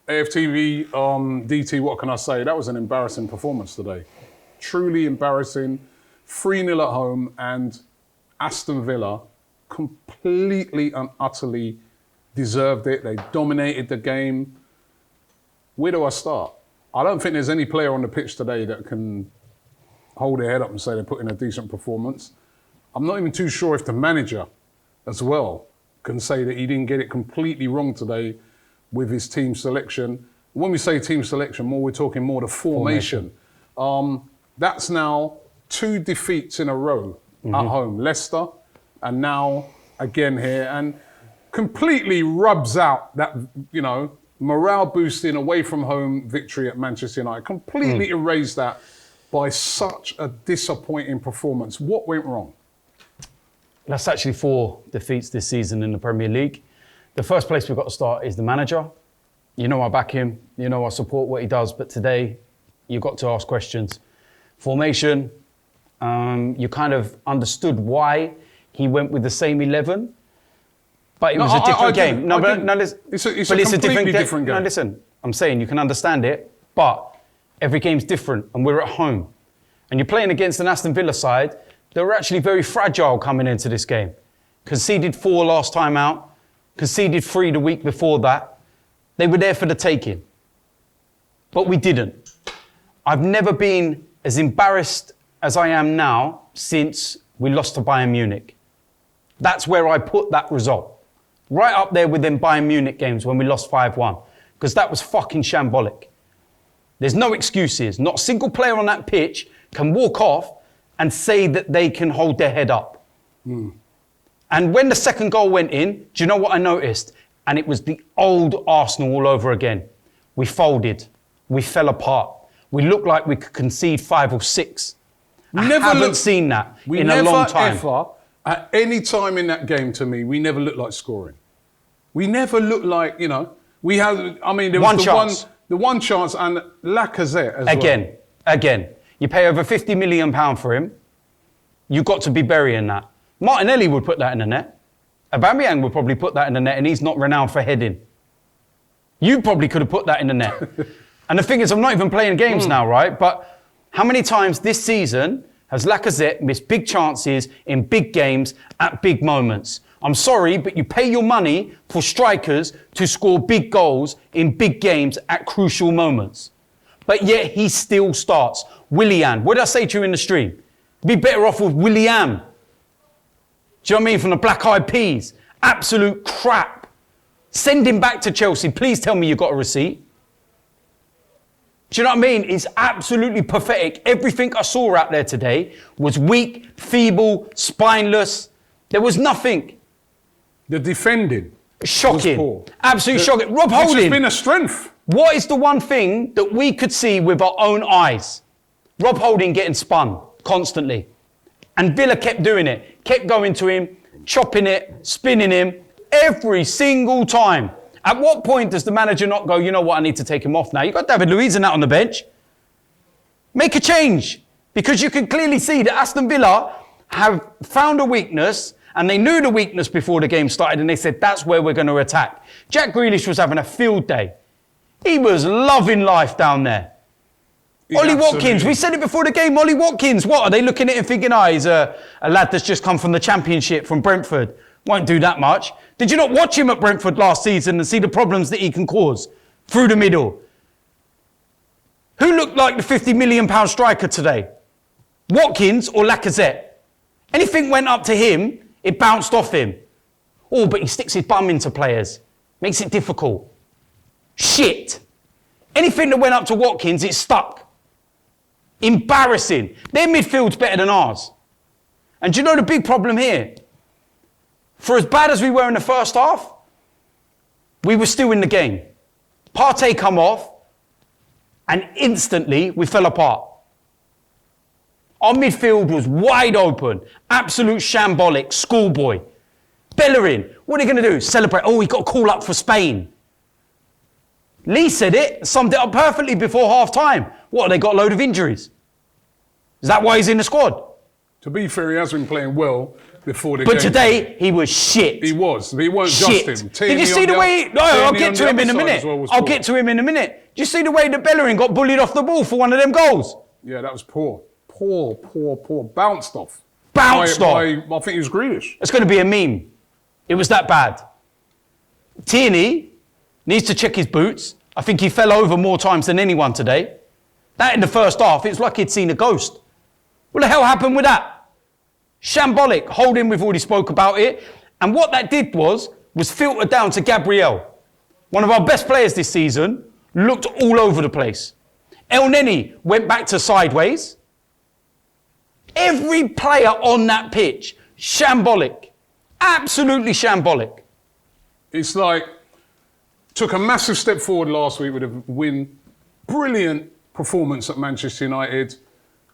AFTV, DT, what can I say? That was an embarrassing performance today. Truly embarrassing. 3-0 at home, and Aston Villa completely and utterly deserved it. They dominated the game. Where do I start? I don't think there's any player on the pitch today that can hold their head up and say they put in a decent performance. I'm not even too sure if the manager as well can say that he didn't get it completely wrong today with his team selection. When we say team selection, we're talking more the formation. That's now 2 defeats in a row at home. Leicester, and now again here, and completely rubs out that, morale boosting away from home victory at Manchester United. Completely erased that by such a disappointing performance. What went wrong? That's actually 4 defeats this season in the Premier League. The first place we've got to start is the manager. I back him. I support what he does. But today, you've got to ask questions. Formation, you kind of understood why he went with the same 11. But it was a different game. It's a completely different game. No, listen. I'm saying you can understand it, but every game's different, and we're at home. And you're playing against an Aston Villa side that were actually very fragile coming into this game. Conceded 4 last time out, conceded 3 the week before that. They were there for the taking. But we didn't. I've never been as embarrassed as I am now since we lost to Bayern Munich. That's where I put that result. Right up there with them Bayern Munich games when we lost 5-1. Because that was fucking shambolic. There's no excuses. Not a single player on that pitch can walk off and say that they can hold their head up. And when the second goal went in, do you know what I noticed? And it was the old Arsenal all over again. We folded. We fell apart. We looked like we could concede 5 or 6. I haven't seen that in a long time. At any time in that game, to me, we never looked like scoring. We never looked like, we had, there was the one chance and Lacazette as well. Again. You pay over £50 million for him. You've got to be burying that. Martinelli would put that in the net. Aubameyang would probably put that in the net, and he's not renowned for heading. You probably could have put that in the net. And the thing is, I'm not even playing games now, right? But how many times this season has Lacazette missed big chances in big games at big moments? I'm sorry, but you pay your money for strikers to score big goals in big games at crucial moments. But yet he still starts. Willian, what did I say to you in the stream? Be better off with Willian. Do you know what I mean? From the Black Eyed Peas. Absolute crap. Send him back to Chelsea. Please tell me you got a receipt. Do you know what I mean? It's absolutely pathetic. Everything I saw out there today was weak, feeble, spineless. There was nothing. The defending. Shocking. Absolutely shocking. Rob Holding. Which has been a strength. What is the one thing that we could see with our own eyes? Rob Holding getting spun constantly. And Villa kept doing it. Kept going to him, chopping it, spinning him every single time. At what point does the manager not go, you know what, I need to take him off now? You've got David Luiz and that on the bench. Make a change. Because you can clearly see that Aston Villa have found a weakness, and they knew the weakness before the game started, and they said, that's where we're going to attack. Jack Grealish was having a field day. He was loving life down there. Ollie Watkins, we said it before the game, Ollie Watkins, what? Are they looking at him thinking, he's a lad that's just come from the Championship, from Brentford. Won't do that much. Did you not watch him at Brentford last season and see the problems that he can cause through the middle? Who looked like the £50 million striker today? Watkins or Lacazette? Anything went up to him, it bounced off him. Oh, but he sticks his bum into players. Makes it difficult. Shit. Anything that went up to Watkins, it stuck. Embarrassing. Their midfield's better than ours. And do you know the big problem here? For as bad as we were in the first half, we were still in the game. Partey come off, and instantly we fell apart. Our midfield was wide open, absolute shambolic, schoolboy. Bellerin, what are you going to do? Celebrate? Oh, he got a call up for Spain. Lee said it, summed it up perfectly before half-time. What, they got a load of injuries? Is that why he's in the squad? To be fair, he has been playing well. before the But game. today, he was shit. He was. But he weren't Shit. just him. Did you see the way... No, I'll get to him in a minute. I'll get to him in a minute. Did you see the way that Bellerin got bullied off the ball for one of them goals? Yeah, that was poor. Poor. Bounced off. Bounced off. I think it was Grealish. It's going to be a meme. It was that bad. Tierney needs to check his boots. I think he fell over more times than anyone today. That in the first half, it's like he'd seen a ghost. What the hell happened with that? Shambolic. Holding, we've already spoke about it. And what that did was filter down to Gabriel. One of our best players this season, looked all over the place. El Neni went back to sideways. Every player on that pitch, shambolic. Absolutely shambolic. It's like, took a massive step forward last week with a win. Brilliant performance at Manchester United.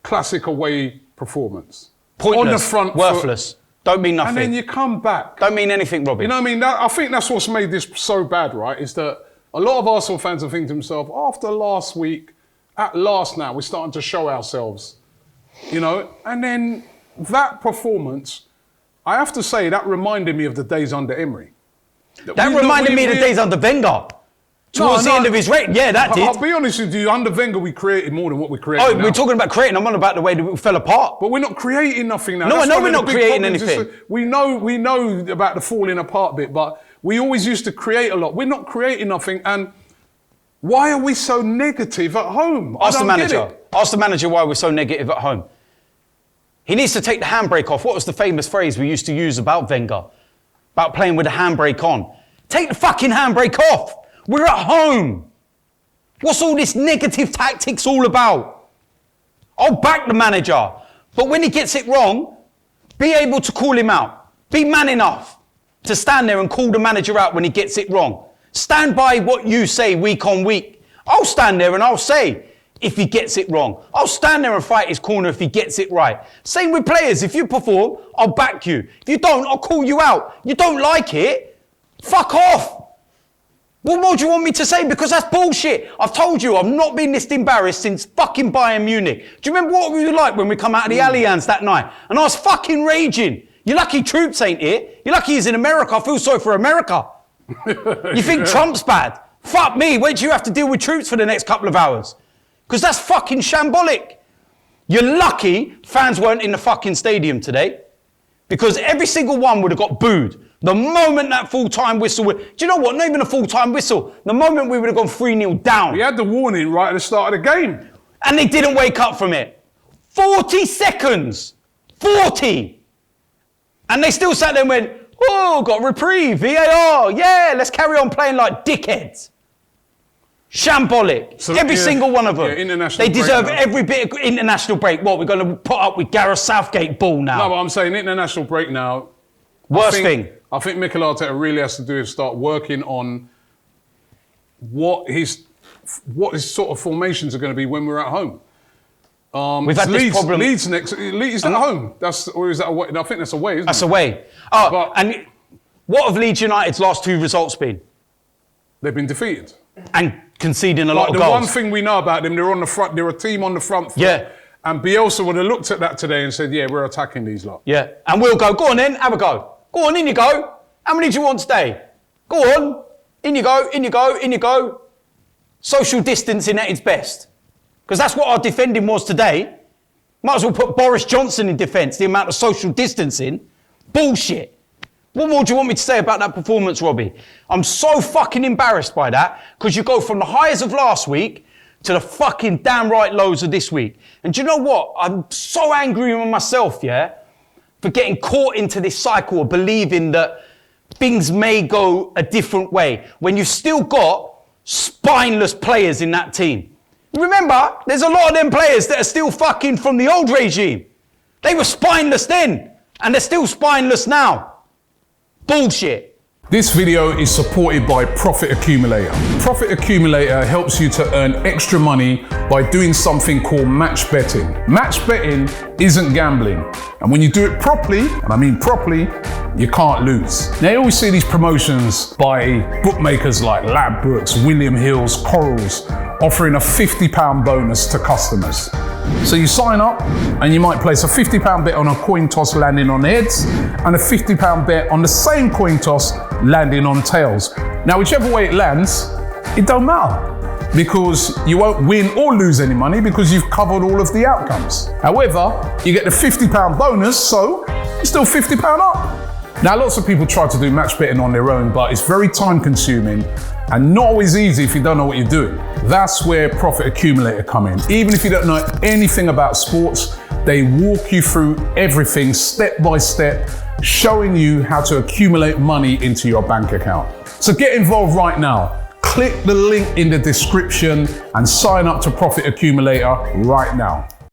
Classic away performance. Pointless, on the front worthless. Don't mean nothing. And then you come back. Don't mean anything, Robbie. You know what I mean? I think that's what's made this so bad, right? Is that a lot of Arsenal fans are thinking to themselves, after last week, at last now, we're starting to show ourselves. You know? And then that performance, I have to say, that reminded me of the days under Emery. That reminded me of the days under Wenger. Towards the end of his reign. Yeah, that did. I'll be honest with you, under Wenger, we created more than what we created now. We're talking about creating. I'm on about the way that we fell apart. But we're not creating nothing now. No, That's I know one we're of the not big creating problems. anything. We know about the falling apart bit, but we always used to create a lot. We're not creating nothing. And why are we so negative at home? Ask the manager. Ask the manager why we're so negative at home. He needs to take the handbrake off. What was the famous phrase we used to use about Wenger? About playing with the handbrake on. Take the fucking handbrake off. We're at home. What's all this negative tactics all about? I'll back the manager. But when he gets it wrong, be able to call him out. Be man enough to stand there and call the manager out when he gets it wrong. Stand by what you say week on week. I'll stand there and I'll say if he gets it wrong. I'll stand there and fight his corner if he gets it right. Same with players. If you perform, I'll back you. If you don't, I'll call you out. You don't like it? Fuck off. What more do you want me to say? Because that's bullshit. I've told you, I've not been this embarrassed since fucking Bayern Munich. Do you remember what we were like when we come out of the Allianz that night? And I was fucking raging. You're lucky Troops ain't here. You're lucky he's in America. I feel sorry for America. You think Trump's bad? Fuck me. Wait till you have to deal with Troops for the next couple of hours. Because that's fucking shambolic. You're lucky fans weren't in the fucking stadium today. Because every single one would have got booed. The moment that full-time whistle... Do you know what? Not even a full-time whistle. The moment we would have gone 3-0 down. We had the warning right at the start of the game. And they didn't wake up from it. 40 seconds. 40. And they still sat there and went, oh, got reprieve, VAR. Yeah, let's carry on playing like dickheads. Shambolic. So, every single one of them. International they deserve break every bit of international break. What, we're going to put up with Gareth Southgate ball now? No, but I'm saying international break now. Worst thing. I think Mikel Arteta really has to do is start working on what his sort of formations are going to be when we're at home. We've had this problem. Leeds next. Leeds at home. Or is that away? I think that's away, isn't it? That's away. And what have Leeds United's last 2 results been? They've been defeated. And conceding a lot of the goals. one thing we know about them, they're on the front. They're a team on the front foot. Yeah. And Bielsa would have looked at that today and said, yeah, we're attacking these lot. Yeah. And we'll go on then, have a go. Go on, in you go. How many do you want today? Go on. In you go, in you go, in you go. Social distancing at its best. Because that's what our defending was today. Might as well put Boris Johnson in defence, the amount of social distancing. Bullshit. What more do you want me to say about that performance, Robbie? I'm so fucking embarrassed by that, because you go from the highs of last week to the fucking damn right lows of this week. And do you know what? I'm so angry with myself, yeah, for getting caught into this cycle of believing that things may go a different way when you've still got spineless players in that team. Remember, there's a lot of them players that are still fucking from the old regime. They were spineless then, and they're still spineless now. Bullshit. This video is supported by Profit Accumulator. Profit Accumulator helps you to earn extra money by doing something called match betting. Match betting isn't gambling. And when you do it properly, and I mean properly, you can't lose. Now you always see these promotions by bookmakers like Ladbrokes, William Hill's, Corals, offering a £50 bonus to customers. So you sign up and you might place a £50 bet on a coin toss landing on heads and a £50 bet on the same coin toss landing on tails. Now, whichever way it lands, it don't matter, because you won't win or lose any money because you've covered all of the outcomes. However, you get the £50 bonus, so you're still £50 up. Now, lots of people try to do match betting on their own, but it's very time consuming and not always easy if you don't know what you're doing. That's where Profit Accumulator come in. Even if you don't know anything about sports, they walk you through everything step by step, showing you how to accumulate money into your bank account. So get involved right now. Click the link in the description and sign up to Profit Accumulator right now.